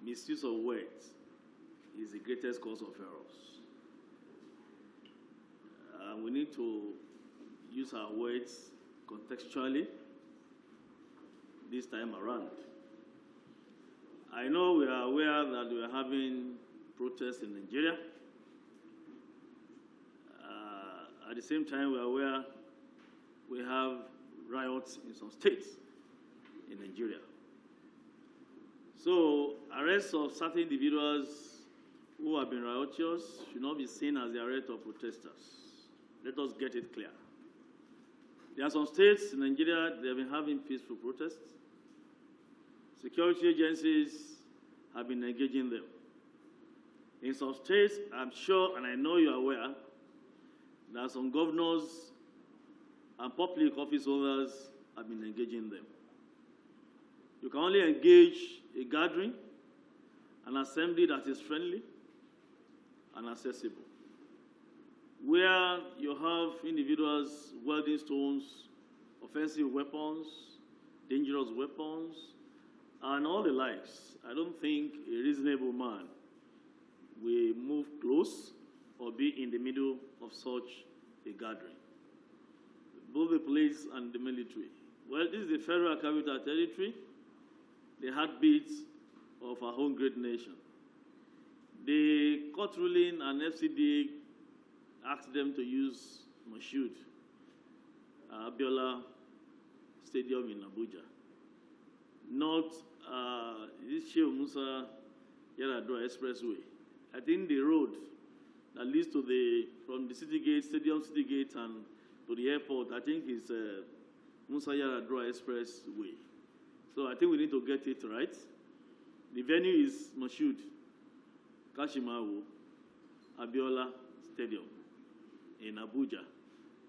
misuse of words is the greatest cause of errors. We need to use our words contextually this time around. I know we are aware that we are having protests in Nigeria. At the same time, we are aware we have riots in some states in Nigeria. So arrests of certain individuals who have been riotous should not be seen as the arrest of protesters. Let us get it clear. There are some states in Nigeria that have been having peaceful protests. Security agencies have been engaging them. In some states, I'm sure, and I know you are aware, that some governors and public office holders have been engaging them. You can only engage a gathering, an assembly that is friendly and accessible. Where you have individuals wielding stones, offensive weapons, dangerous weapons, and all the likes, I don't think a reasonable man will move close or be in the middle of such a gathering. Both the police and the military. Well, this is the Federal Capital Territory, the heartbeat of our own great nation. The court ruling and FCD asked them to use Moshood, Abiola Stadium in Abuja, not this Sheikh Musa Yaradua Expressway. I think the road that leads to from the city gate, Stadium City Gate, and to the airport, I think is Musa Yaradua Expressway. So I think we need to get it right. The venue is Moshood, Kashimawo, Abiola Stadium in Abuja.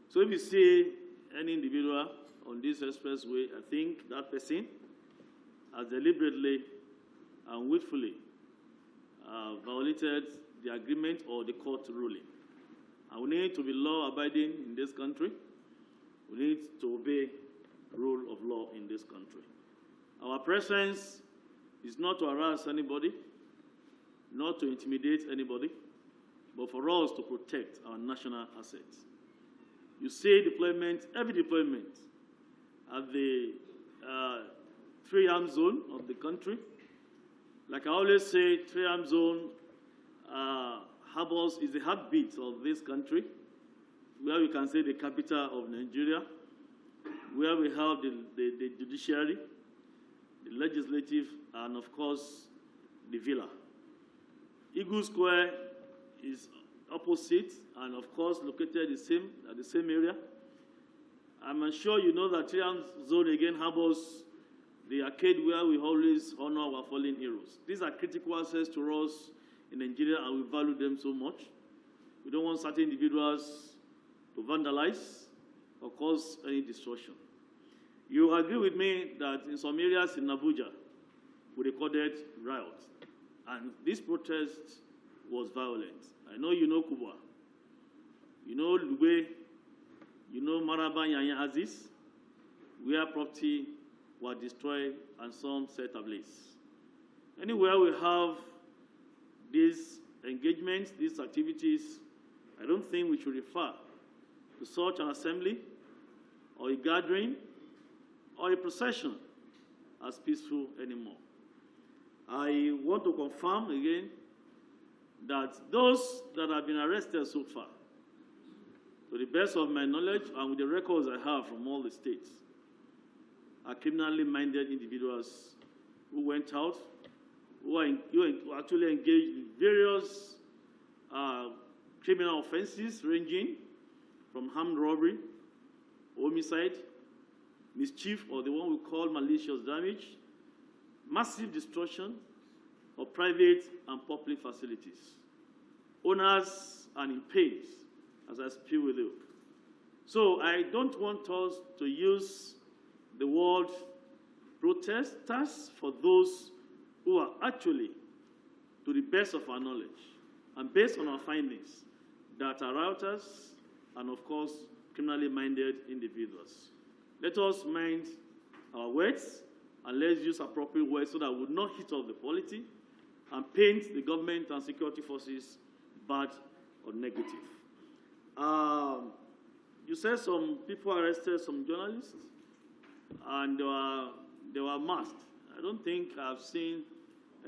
So if you see any individual on this expressway, I think that person has deliberately and willfully violated the agreement or the court ruling. And we need to be law-abiding in this country. We need to obey the rule of law in this country. Our presence is not to harass anybody, not to intimidate anybody, but for us to protect our national assets. You see deployment, every deployment at the three-arm zone of the country. Like I always say, three-arm zone harbors is the heartbeat of this country, where we can say the capital of Nigeria, where we have the judiciary, the legislative, and of course, the villa. Eagle Square is opposite and of course located at the same area. I'm sure you know that Triumph Zone again harbors the arcade where we always honor our fallen heroes. These are critical assets to us in Nigeria and we value them so much. We don't want certain individuals to vandalize or cause any destruction. You agree with me that in some areas in Abuja, we recorded riots, and this protest was violent. I know you know Kubwa, you know Lugbe, you know Maraba Yanya Aziz, where property were destroyed and some set ablaze. Anywhere we have these engagements, these activities, I don't think we should refer to such an assembly or a gathering or a procession as peaceful anymore. I want to confirm again that those that have been arrested so far, to the best of my knowledge and with the records I have from all the states, are criminally minded individuals who went out, who actually engaged in various criminal offenses ranging from armed robbery, homicide, mischief, or the one we call malicious damage, massive destruction of private and public facilities. Owners are in pain, as I speak with you. So I don't want us to use the word protesters for those who are actually, to the best of our knowledge, and based on our findings, that are rioters and, of course, criminally minded individuals. Let us mind our words, and let's use appropriate words so that we will not hit off the polity and paint the government and security forces bad or negative. You said some people arrested some journalists, and they were masked. I don't think I've seen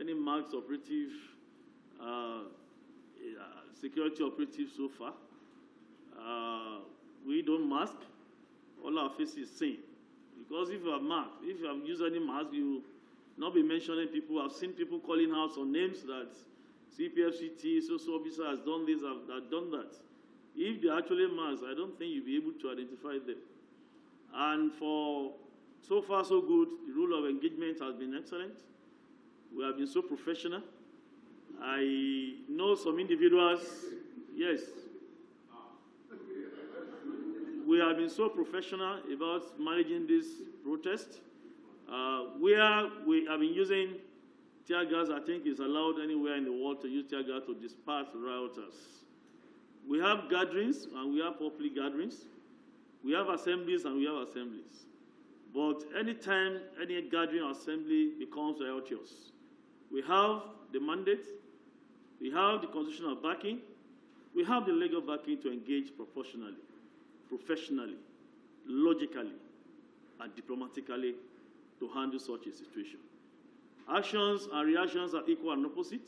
any masked operative, security operative so far. We don't mask. All our faces is seen. Because if you are masked, if you have used any mask, you not be mentioning people. I've seen people calling out some names that CPFCT, social officer has done this, have done that. If they're actually masked, I don't think you'll be able to identify them. And for so far so good, the rule of engagement has been excellent. We have been so professional. I know some individuals, yes. We have been so professional about managing this protest. Where we have been using tear gas, I think is allowed anywhere in the world to use tear gas to disperse rioters. We have gatherings and we have public gatherings. We have assemblies and we have assemblies. But anytime any gathering or assembly becomes riotous, we have the mandate, we have the constitutional backing, we have the legal backing to engage proportionally, professionally, logically, and diplomatically to handle such a situation. Actions and reactions are equal and opposite.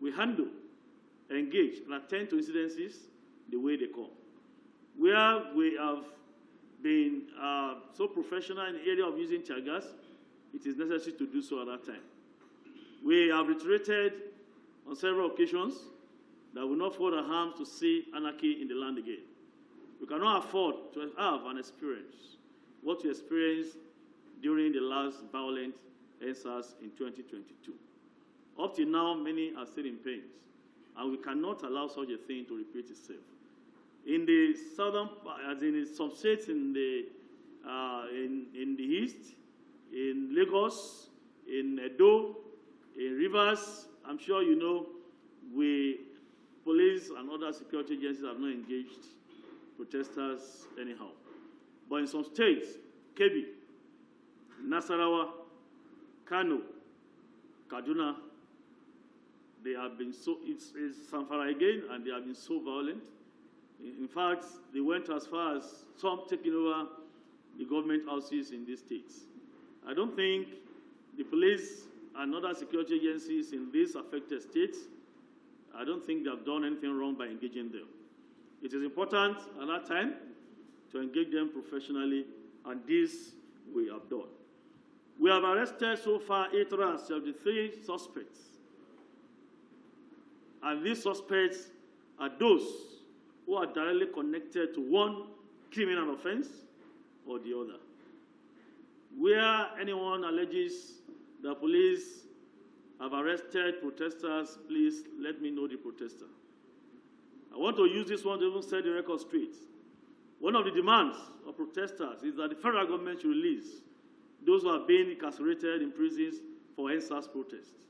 We handle, engage, and attend to incidences the way they come. Where we have been so professional in the area of using tear gas, it is necessary to do so at that time. We have reiterated on several occasions that we will not further harm to see anarchy in the land again. We cannot afford to have an experience what we experienced during the last violent EndSARS in 2022. Up till now, many are still in pain, and we cannot allow such a thing to repeat itself. In the southern, as in some states in the east, in Lagos, in Edo, in Rivers, I'm sure you know, police and other security agencies have not engaged protesters anyhow. But in some states, Kebbi, Nasarawa, Kano, Kaduna, they have been so, it's Zamfara again, and they have been so violent. In fact, they went as far as some taking over the government houses in these states. I don't think the police and other security agencies in these affected states, I don't think they have done anything wrong by engaging them. It is important at that time to engage them professionally, and this we have done. We have arrested so far 873 suspects, and these suspects are those who are directly connected to one criminal offense or the other. Where anyone alleges the police have arrested protesters, please let me know the protester. I want to use this one to even set the record straight. One of the demands of protesters is that the federal government should release those who are being incarcerated in prisons for EndSARS protests.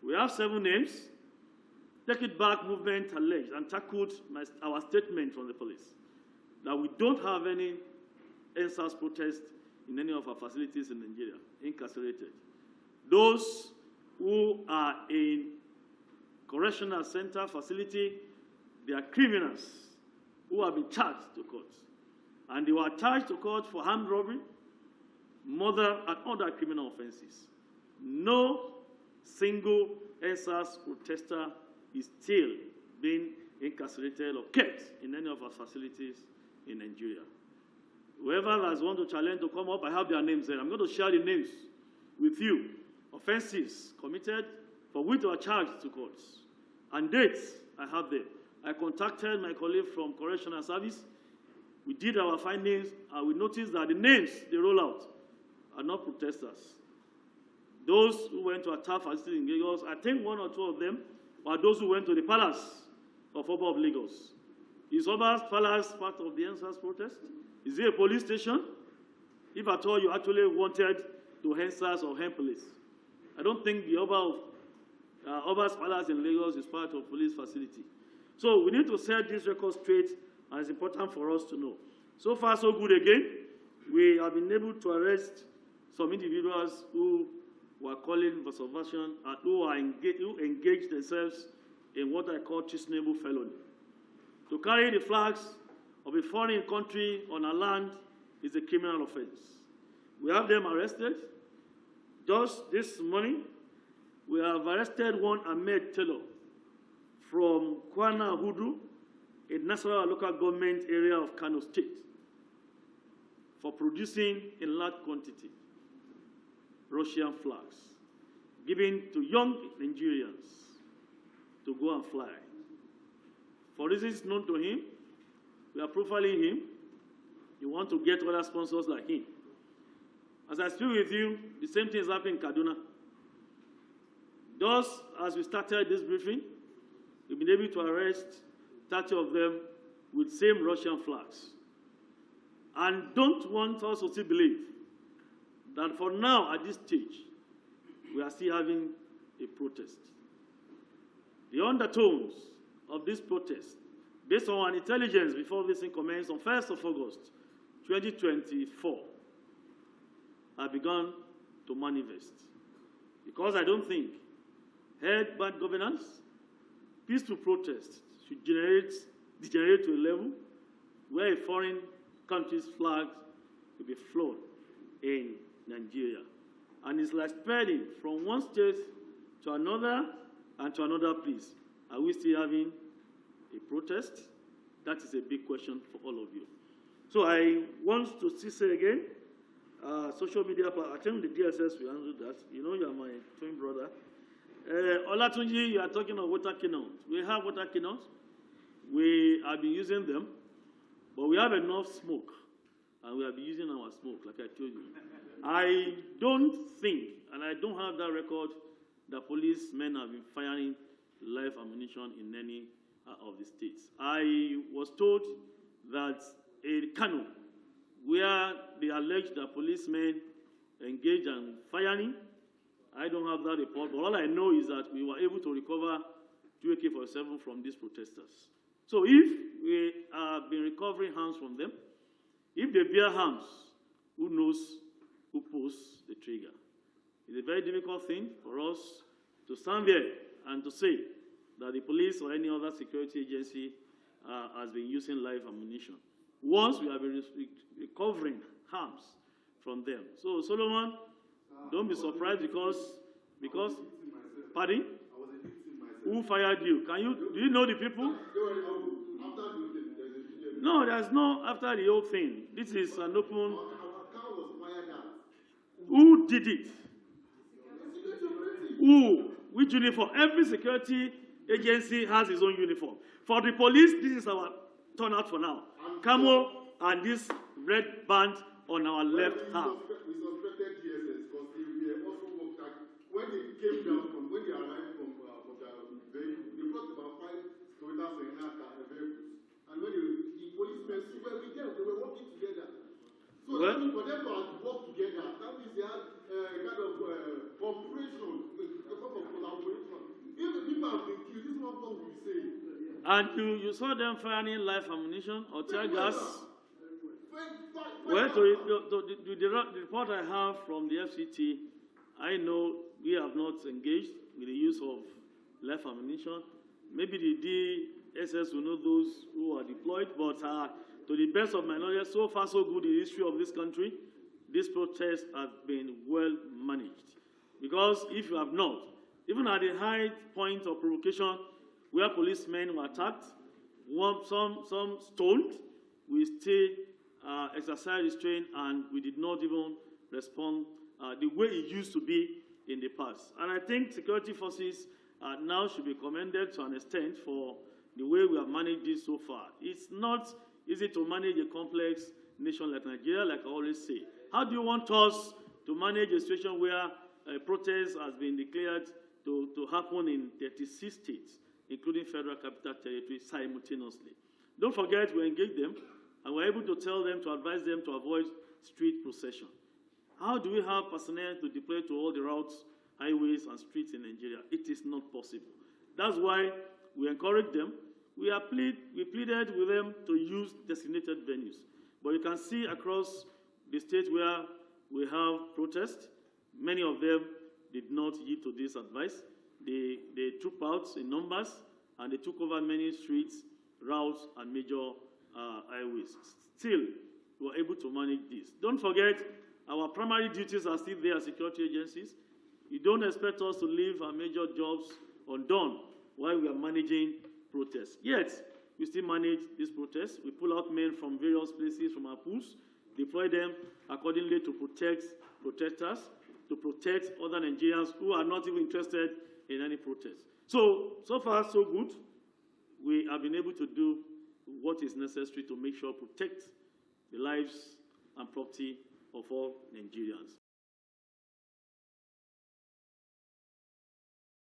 We have 7 names. Take It Back movement alleged and tackled our statement from the police that we don't have any EndSARS protest in any of our facilities in Nigeria, incarcerated. Those who are in correctional center facility, they are criminals who have been charged to court. And they were charged to court for armed robbery, murder, and other criminal offenses. No single EndSARS protester is still being incarcerated or kept in any of our facilities in Nigeria. Whoever has want to challenge to come up, I have their names there. I'm going to share the names with you. Offenses committed for which they were charged to courts. And dates, I have them. I contacted my colleague from Correctional Service. We did our findings, and we noticed that the names they roll out are not protesters. Those who went to attack facilities in Lagos, I think 1 or 2 of them were those who went to the palace of Oba of Lagos. Is Oba's palace part of the EndSARS protest? Is it a police station? If at all you actually wanted to EndSARS or hand police. I don't think the Oba's palace in Lagos is part of police facility. So we need to set this record straight, and it's important for us to know. So far, so good again. We have been able to arrest some individuals who who are calling for subversion and who engage themselves in what I call treasonable felony. To carry the flags of a foreign country on our land is a criminal offense. We have them arrested. Just this morning, we have arrested one Ahmed Tailor from Kwana, Hudu, in Nasarawa local government area of Kano State, for producing in large quantity Russian flags given to young Nigerians to go and fly. For reasons known to him, we are profiling him. You want to get other sponsors like him. As I speak with you, the same thing is happening in Kaduna. Just as we started this briefing, we've been able to arrest 30 of them with same Russian flags. And don't want us to still believe that for now, at this stage, we are still having a protest. The undertones of this protest, based on our intelligence before this thing commenced on 1st of August, 2024, have begun to manifest. Because I don't think held bad governance, peaceful protest should degenerate to a level where a foreign country's flag will be flown in Nigeria. And it's like spreading from one state to another and to another place. Are we still having a protest? That is a big question for all of you. So I want to still say again, social media, I think the DSS will handle that. You know you are my twin brother. Olatunji, you are talking of water cannons. We have water cannons. We have been using them, but we have enough smoke, and we have been using our smoke, like I told you. I don't think, and I don't have that record, that policemen have been firing live ammunition in any of the states. I was told that in Kano, where they allege that policemen engaged in firing, I don't have that report, but all I know is that we were able to recover 2 AK-47 from these protesters. So if we have been recovering arms from them, if they bear arms, who knows who pulls the trigger? It's a very difficult thing for us to stand there and to say that the police or any other security agency has been using live ammunition. Once we have been recovering arms from them. So Solomon, don't be surprised because pardon? I was a victim myself. Who fired you? Do you know the people? No, there's no after the whole thing. This is an open. Our car was fired at. Who did it? Who? Which uniform? Every security agency has its own uniform. For the police, this is our turnout for now. Camo and this red band on our left arm. We suspected DSS because they also worked at, when they came down from, when they arrived from the vehicle, they brought about 5 Toyota Serenata vehicles. And when the policemen were with them, they were working together. So for them to work together, that means they had a kind of cooperation, a form of collaboration. If the people have been killed, this is what we say. And you saw them firing live ammunition or tear gas? Well, the report I have from the FCT, I know we have not engaged with the use of live ammunition. Maybe the DSS will know those who are deployed, but to the best of my knowledge, so far so good in the history of this country, this protest has been well managed. Because if you have not, even at the high point of provocation, where policemen were attacked, some stoned, we still exercised restraint and we did not even respond the way it used to be in the past. And I think security forces now should be commended to an extent for the way we have managed this so far. It's not easy to manage a complex nation like Nigeria, like I always say. How do you want us to manage a situation where a protest has been declared to happen in 36 states, including Federal Capital Territory, simultaneously? Don't forget, we engage them, and we're able to tell them, to advise them to avoid street procession. How do we have personnel to deploy to all the routes, highways, and streets in Nigeria? It is not possible. That's why we encourage them. We pleaded with them to use designated venues. But you can see across the states where we have protests, many of them, did not yield to this advice. They trooped out in numbers, and they took over many streets, routes, and major highways. Still, we were able to manage this. Don't forget, our primary duties are still there as security agencies. You don't expect us to leave our major jobs undone while we are managing protests. Yet, we still manage these protests. We pull out men from various places from our pools, deploy them accordingly to protect protesters, to protect other Nigerians who are not even interested in any protest. So far, so good. We have been able to do what is necessary to make sure protect the lives and property of all Nigerians.